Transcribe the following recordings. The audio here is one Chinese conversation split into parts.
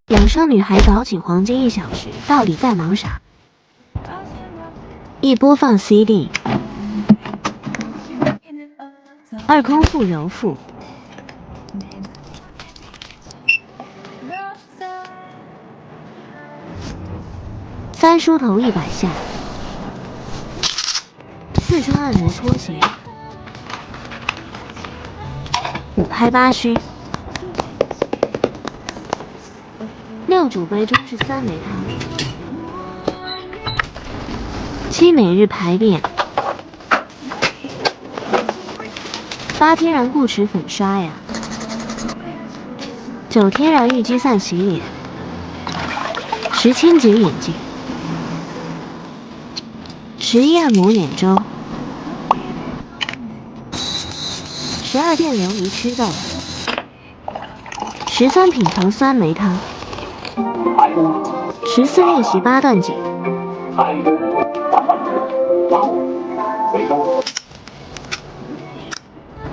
养生女孩早起黄金1小时，到底在忙啥？一播放 CD， 二空腹揉腹，三梳头100下，四周按摩拖鞋，5拍8虚。6煮杯中式3梅汤，7每日排便，8天然固齿粉刷牙，9天然玉肌散洗脸，10清洁眼睛，11按摩眼周，12电流离祛痘，13品头酸梅汤，14练习8段锦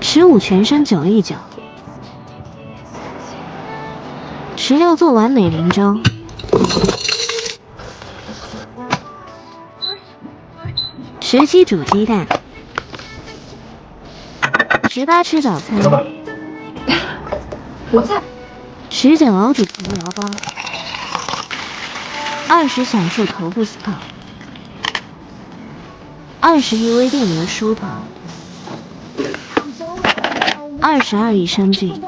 ，15全身9力脚，16做完美龄粥，17煮鸡蛋，18吃早餐，我在19熬煮头疗包，20享受头部 SPA， 21微电流梳头，22益生菌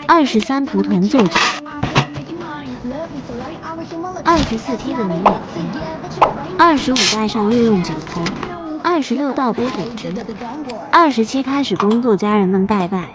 ，23蒲团奏曲，24天的明眼，25带上御用颈托，26倒杯果汁，27开始工作，家人们拜拜。